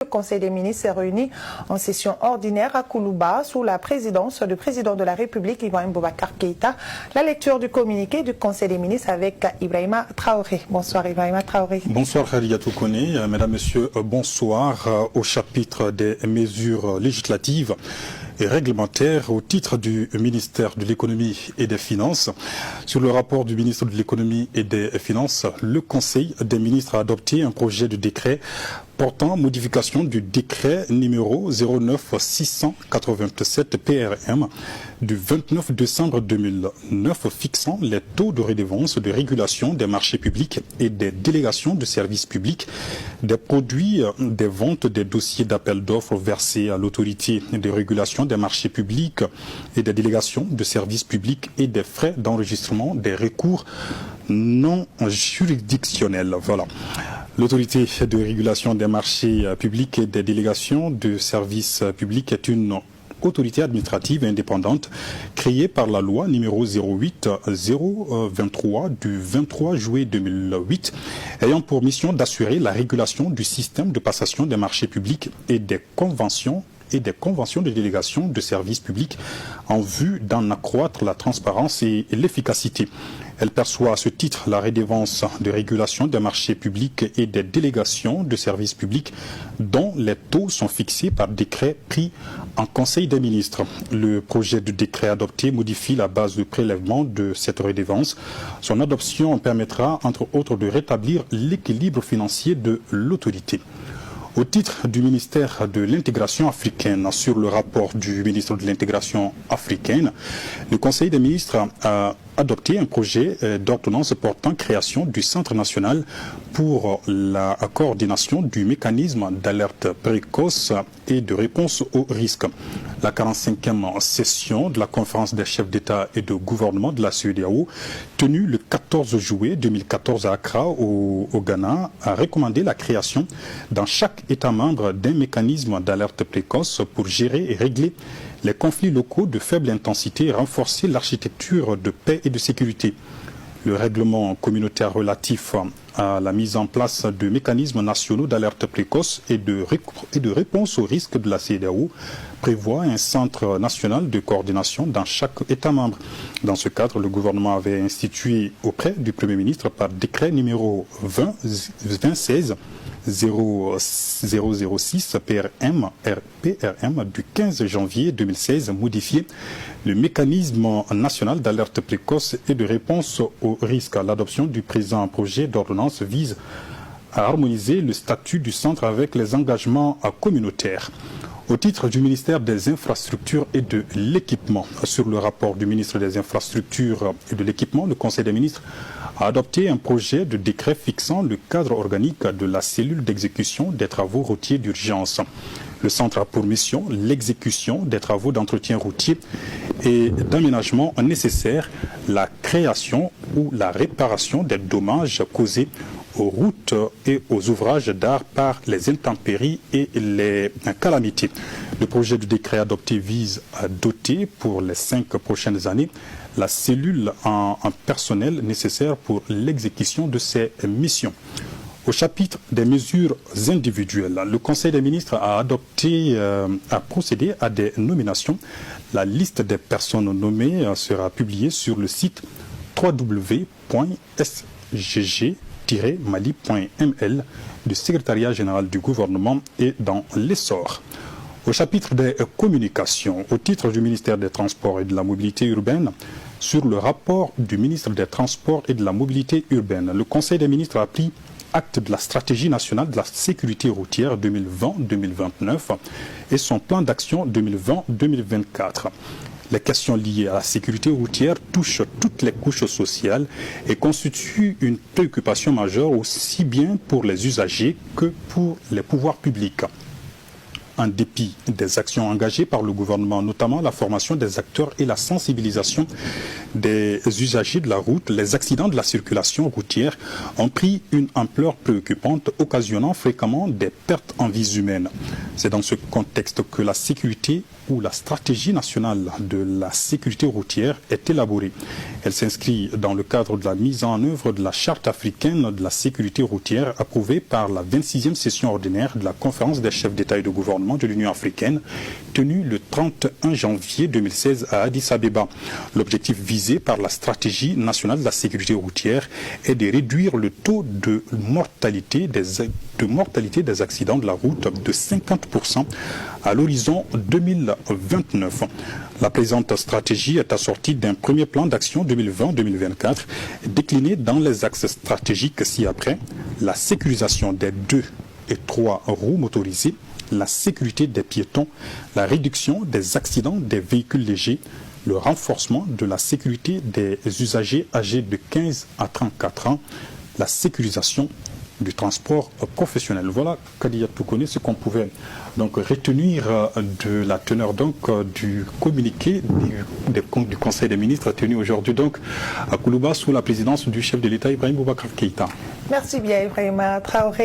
Le Conseil des ministres s'est réuni en session ordinaire à Koulouba sous la présidence du président de la République, Ibrahim Boubacar Keïta. La lecture du communiqué du Conseil des ministres avec Ibrahima Traoré. Bonsoir Ibrahima Traoré. Bonsoir Khadijatou Kone. Mesdames, Messieurs, bonsoir. Au chapitre des mesures législatives et réglementaires au titre du ministère de l'économie et des finances. Sur le rapport du ministre de l'économie et des finances, le Conseil des ministres a adopté un projet de décret portant modification du décret numéro 09687 PRM du 29 décembre 2009 fixant les taux de redevance de régulation des marchés publics et des délégations de services publics, des produits, des ventes, des dossiers d'appel d'offres versés à l'autorité de régulation des marchés publics et des délégations de services publics et des frais d'enregistrement des recours non juridictionnels. Voilà. L'autorité de régulation des marchés publics et des délégations de services publics est une autorité administrative indépendante créée par la loi numéro 08-023 du 23 juillet 2008 ayant pour mission d'assurer la régulation du système de passation des marchés publics et des conventions de délégation de services publics en vue d'en accroître la transparence et l'efficacité. Elle perçoit à ce titre la redevance de régulation des marchés publics et des délégations de services publics dont les taux sont fixés par décret pris en Conseil des ministres. Le projet de décret adopté modifie la base de prélèvement de cette redevance. Son adoption permettra entre autres de rétablir l'équilibre financier de l'autorité. Au titre du ministère de l'intégration africaine, sur le rapport du ministre de l'intégration africaine, le Conseil des ministres a adopté un projet d'ordonnance portant création du Centre national pour la coordination du mécanisme d'alerte précoce et de réponse aux risques. La 45e session de la conférence des chefs d'État et de gouvernement de la CEDEAO, tenue le 14 juillet 2014 à Accra, au Ghana, a recommandé la création dans chaque État membre d'un mécanisme d'alerte précoce pour gérer et régler les conflits locaux de faible intensité et renforcer l'architecture de paix et de sécurité. Le règlement communautaire relatif à la mise en place de mécanismes nationaux d'alerte précoce et de réponse aux risques de la CEDEAO prévoit un centre national de coordination dans chaque État membre. Dans ce cadre, le gouvernement avait institué auprès du Premier ministre par décret numéro 2016 0006 PRM du 15 janvier 2016 modifié le mécanisme national d'alerte précoce et de réponse aux risques. L'adoption du présent projet d'ordonnance vise à harmoniser le statut du centre avec les engagements communautaires. Au titre du ministère des Infrastructures et de l'Équipement, sur le rapport du ministre des Infrastructures et de l'Équipement, le Conseil des ministres a adopté un projet de décret fixant le cadre organique de la cellule d'exécution des travaux routiers d'urgence. Le centre a pour mission l'exécution des travaux d'entretien routier et d'aménagement nécessaires, la création ou la réparation des dommages causés aux routes et aux ouvrages d'art par les intempéries et les calamités. Le projet de décret adopté vise à doter pour les 5 prochaines années la cellule en personnel nécessaire pour l'exécution de ces missions. Au chapitre des mesures individuelles, le Conseil des ministres a procédé à des nominations. La liste des personnes nommées sera publiée sur le site www.sgg-mali.ml du secrétariat général du gouvernement et dans l'essor. Au chapitre des communications, au titre du ministère des Transports et de la Mobilité urbaine, sur le rapport du ministre des Transports et de la Mobilité urbaine, le Conseil des ministres a pris acte de la stratégie nationale de la sécurité routière 2020-2029 et son plan d'action 2020-2024. Les questions liées à la sécurité routière touchent toutes les couches sociales et constituent une préoccupation majeure aussi bien pour les usagers que pour les pouvoirs publics. En dépit des actions engagées par le gouvernement, notamment la formation des acteurs et la sensibilisation des usagers de la route, les accidents de la circulation routière ont pris une ampleur préoccupante, occasionnant fréquemment des pertes en vies humaines. C'est dans ce contexte que la sécurité où la stratégie nationale de la sécurité routière est élaborée. Elle s'inscrit dans le cadre de la mise en œuvre de la Charte africaine de la sécurité routière approuvée par la 26e session ordinaire de la Conférence des chefs d'État et de gouvernement de l'Union africaine, tenue le 31 janvier 2016 à Addis Abeba. L'objectif visé par la stratégie nationale de la sécurité routière est de réduire le taux de mortalité des accidents de la route de 50% à l'horizon 2029. La présente stratégie est assortie d'un premier plan d'action 2020-2024 décliné dans les axes stratégiques ci-après: la sécurisation des 2 et 3 roues motorisées, la sécurité des piétons, la réduction des accidents des véhicules légers, le renforcement de la sécurité des usagers âgés de 15 à 34 ans, la sécurisation du transport professionnel. Voilà, Kadidia Toukoné, ce qu'on pouvait donc retenir de la teneur donc du communiqué du Conseil des ministres tenu aujourd'hui donc à Koulouba sous la présidence du chef de l'État Ibrahim Boubacar Keïta. Merci bien Ibrahima Traoré.